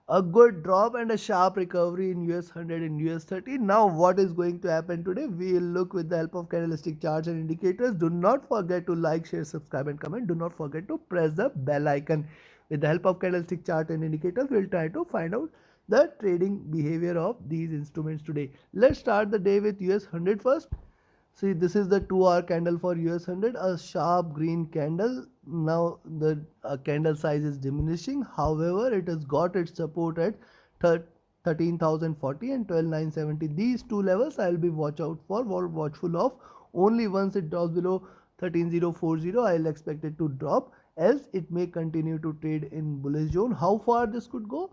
A good drop and a sharp recovery in US100 and US30. Now what is going to happen today? We will look with the help of candlestick charts and indicators. Do not forget to like, share, subscribe and comment. Do not forget to press the bell icon. With the help of candlestick chart and indicators, we will try to find out the trading behavior of these instruments today. Let's start the day with US100 first. See, this is the 2-hour candle for US100, a sharp green candle. Now the candle size is diminishing. However, it has got its support at 13,040 and 12,970. These two levels I will be watchful of. Only once it drops below 13,040, I will expect it to drop. Else, it may continue to trade in bullish zone. How far this could go?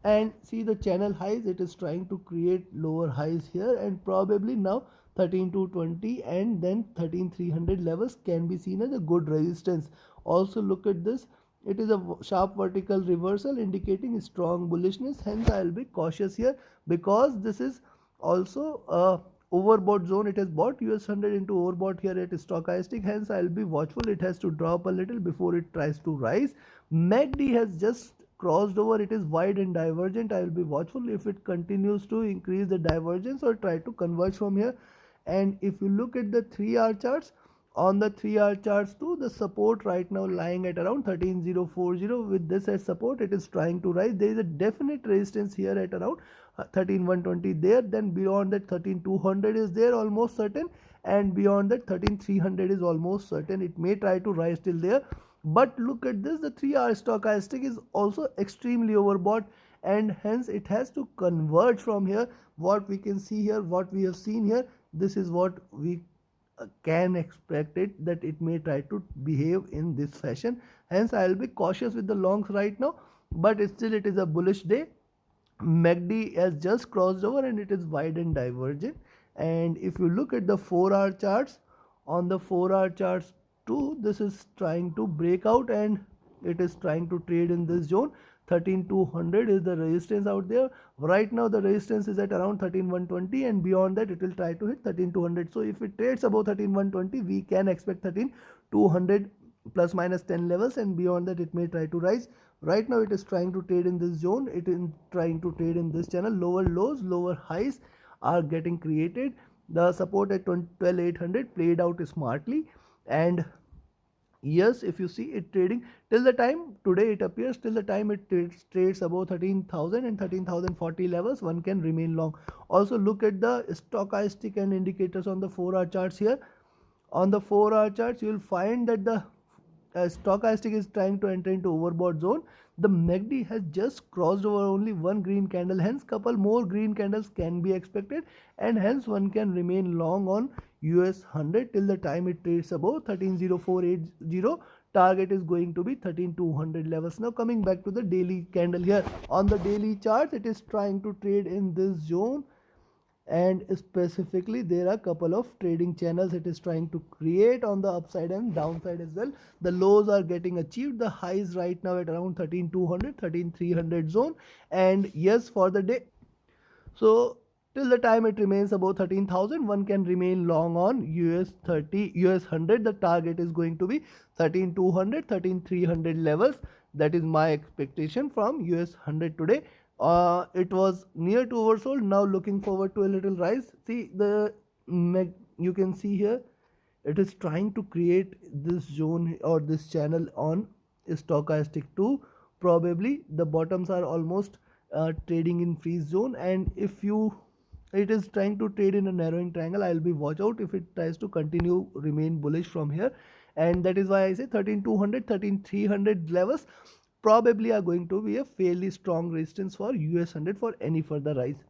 And see the channel highs, it is trying to create lower highs here, and probably now 13,220 and then 13,300 levels can be seen as a good resistance. Also look at this, it is a sharp vertical reversal indicating strong bullishness. Hence I will be cautious here, because this is also a overbought zone. It has bought US100 into overbought here at stochastic. Hence I will be watchful. It has to drop a little before it tries to rise. MACD has just crossed over, it is wide and divergent. I will be watchful if it continues to increase the divergence or try to converge from here. And if you look at the 3-hour charts, on the 3-hour charts too, the support right now lying at around 13,040. With this as support, it is trying to rise. There is a definite resistance here at around 13,120 there. Then beyond that 13,200 is there, almost certain, and beyond that 13,300 is almost certain. It may try to rise till there. But look at this, the 3-hour stochastic is also extremely overbought, and hence it has to converge from here. What we can see here, what we have seen here, this is what we can expect it, that it may try to behave in this fashion. Hence I will be cautious with the longs right now, but still it is a bullish day. MACD has just crossed over and it is wide and divergent. And if you look at the 4-hour charts, on the 4-hour charts too, this is trying to break out and it is trying to trade in this zone. 13,200 is the resistance out there. Right now the resistance is at around 13,120, and beyond that it will try to hit 13,200. So if it trades above 13,120, we can expect 13,200 plus minus 10 levels, and beyond that it may try to rise. Right now it is trying to trade in this zone. It is trying to trade in this channel. Lower lows, lower highs are getting created. The support at 12,800 played out smartly, and yes, if you see it trading till the time today, it appears till the time it trades above 13,000 and 13,040 levels, one can remain long. Also look at the stochastic and indicators on the 4-hour charts here. On the 4-hour charts, you will find that the stochastic is trying to enter into overbought zone. The MACD has just crossed over only one green candle, hence couple more green candles can be expected, and hence one can remain long on US100 till the time it trades above 13,0480. Target is going to be 13,200 levels. Now coming back to the daily candle here, on the daily chart it is trying to trade in this zone, and specifically there are a couple of trading channels it is trying to create on the upside and downside as well. The lows are getting achieved, the highs right now at around 13,200 13,300 zone. And yes, for the day, so till the time it remains above 13,000, one can remain long on US30 US100. The target is going to be 13,200 13,300 levels. That is my expectation from US100 today. It was near to oversold. Now looking forward to a little rise. See the you can see here it is trying to create this zone or this channel on stochastic 2. Probably the bottoms are almost trading in freeze zone, and if you it is trying to trade in a narrowing triangle, I'll be watch out if it tries to continue remain bullish from here. And that is why I say 13,200 13,300 levels probably are going to be a fairly strong resistance for US100 for any further rise.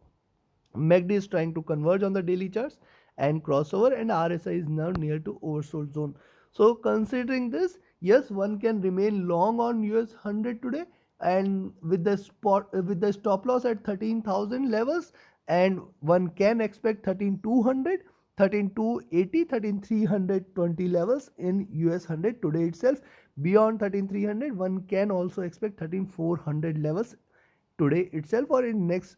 MACD is trying to converge on the daily charts and crossover, and RSI is now near to oversold zone. So considering this, yes, one can remain long on US100 today, and with the stop loss at 13,000 levels, and one can expect 13,200 13,280 13,320 levels in US100 today itself. Beyond 13,300, one can also expect 13,400 levels today itself, or in next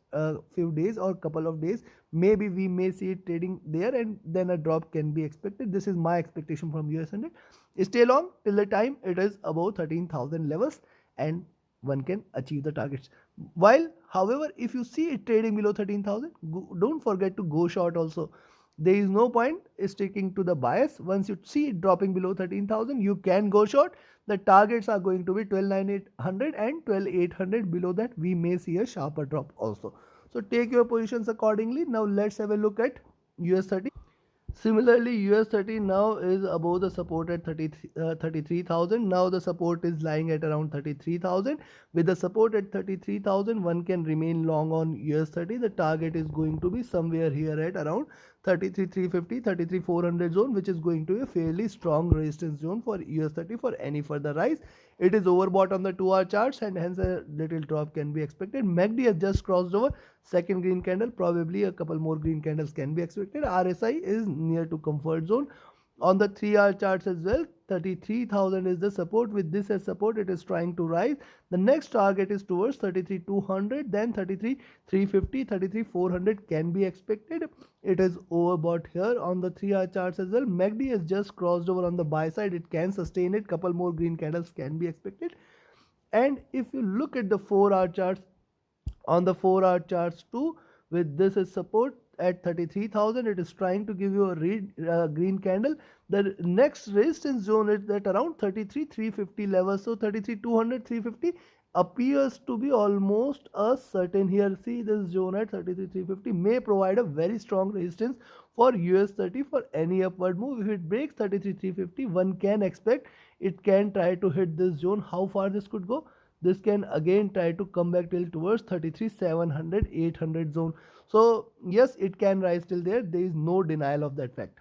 few days or couple of days. Maybe we may see it trading there, and then a drop can be expected. This is my expectation from US100. Stay long till the time it is above 13,000 levels, and one can achieve the targets. While, however, if you see it trading below 13,000, don't forget to go short also. There is no point sticking to the bias. Once you see it dropping below 13,000, you can go short. The targets are going to be 12,900 and 12,800. Below that, we may see a sharper drop also. So take your positions accordingly. Now let's have a look at US30. Similarly, US30 now is above the support at 33,000. Now the support is lying at around 33,000. With the support at 33,000, one can remain long on US30. The target is going to be somewhere here at around 33,350, 33,400 zone, which is going to be a fairly strong resistance zone for US30 for any further rise. It is overbought on the 2-hour charts and hence a little drop can be expected. MACD has just crossed over second green candle. Probably a couple more green candles can be expected. RSI is near to comfort zone. On the 3-hour charts as well, 33,000 is the support. With this as support, it is trying to rise. The next target is towards 33,200, then 33,350, 33,400 can be expected. It is overbought here on the 3-hour charts as well. MACD has just crossed over on the buy side. It can sustain it. Couple more green candles can be expected. And if you look at the 4-hour charts, on the 4-hour charts too, with this as support at 33,000, it is trying to give you a green candle. The next resistance zone is at around 33,350 levels. So 33,200, 350 appears to be almost a certain here. See, this zone at 33,350 may provide a very strong resistance for US30 for any upward move. If it breaks 33,350, one can expect it can try to hit this zone. How far this could go? This can again try to come back till towards 33,700, 800 zone. So yes, it can rise till there. There is no denial of that fact.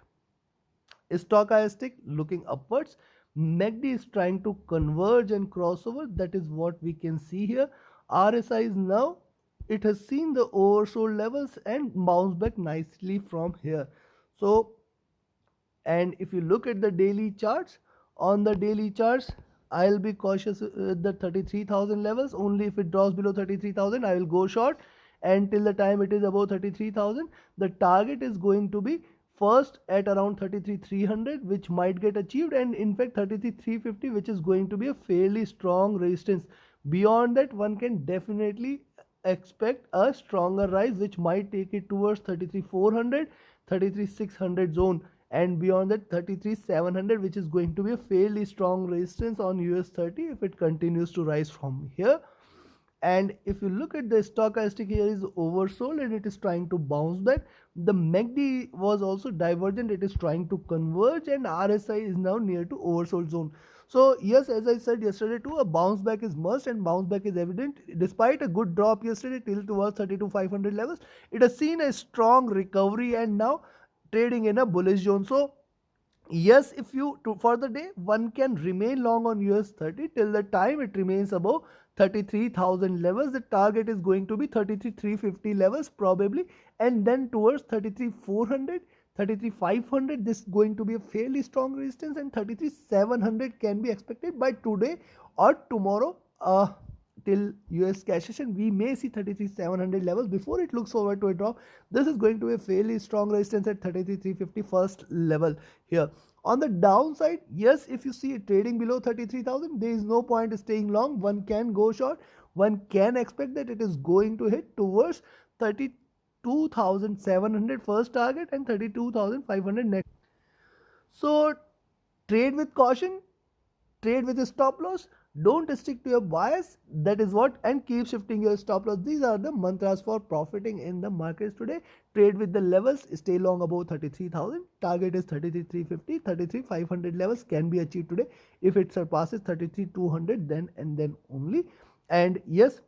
Stochastic looking upwards. MACD is trying to converge and crossover. That is what we can see here. RSI is now, it has seen the oversold levels and bounced back nicely from here. So, and if you look at the daily charts, on the daily charts, I'll be cautious at the 33,000 levels. Only if it drops below 33,000, I will go short. And till the time it is above 33,000, the target is going to be first at around 33,300, which might get achieved, and in fact 33,350, which is going to be a fairly strong resistance. Beyond that, one can definitely expect a stronger rise, which might take it towards 33,400, 33,600 zone. And beyond that, 33,700, which is going to be a fairly strong resistance on US30 if it continues to rise from here. And if you look at the stochastic, here is oversold and it is trying to bounce back. The MACD was also divergent. It is trying to converge and RSI is now near to oversold zone. So yes, as I said yesterday too, a bounce back is must and bounce back is evident. Despite a good drop yesterday till towards 32,500 levels, it has seen a strong recovery and now trading in a bullish zone. So yes, if you for the day, one can remain long on US30 till the time it remains above 33,000 levels. The target is going to be 33,350 levels probably, and then towards 33,400, 33,500. This is going to be a fairly strong resistance, and 33,700 can be expected by today or tomorrow. Till US cash session, we may see 33,700 levels before it looks forward to a drop. This is going to be a fairly strong resistance at 33,350 first level here. On the downside, yes, if you see it trading below 33,000, there is no point staying long. One can go short. One can expect that it is going to hit towards 32,700 first target and 32,500 next. So trade with caution, trade with a stop loss. Don't stick to your bias. That is what, and keep shifting your stop loss. These are the mantras for profiting in the markets today. Trade with the levels. Stay long above 33,000. Target is 33,350. 33,500 levels can be achieved today. If it surpasses 33,200, then and then only. And yes,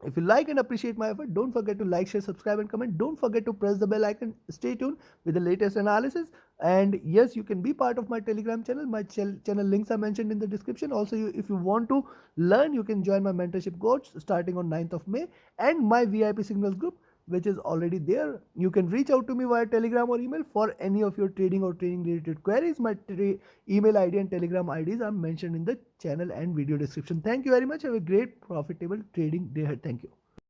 if you like and appreciate my effort, don't forget to like, share, subscribe and comment. Don't forget to press the bell icon. Stay tuned with the latest analysis. And yes, you can be part of my Telegram channel. My channel links are mentioned in the description. Also, if you want to learn, you can join my mentorship course starting on 9th of May and my VIP signals group, which is already there. You can reach out to me via Telegram or email for any of your trading or trading related queries. My email ID and Telegram IDs are mentioned in the channel and video description. Thank you very much. Have a great profitable trading day ahead. Thank you.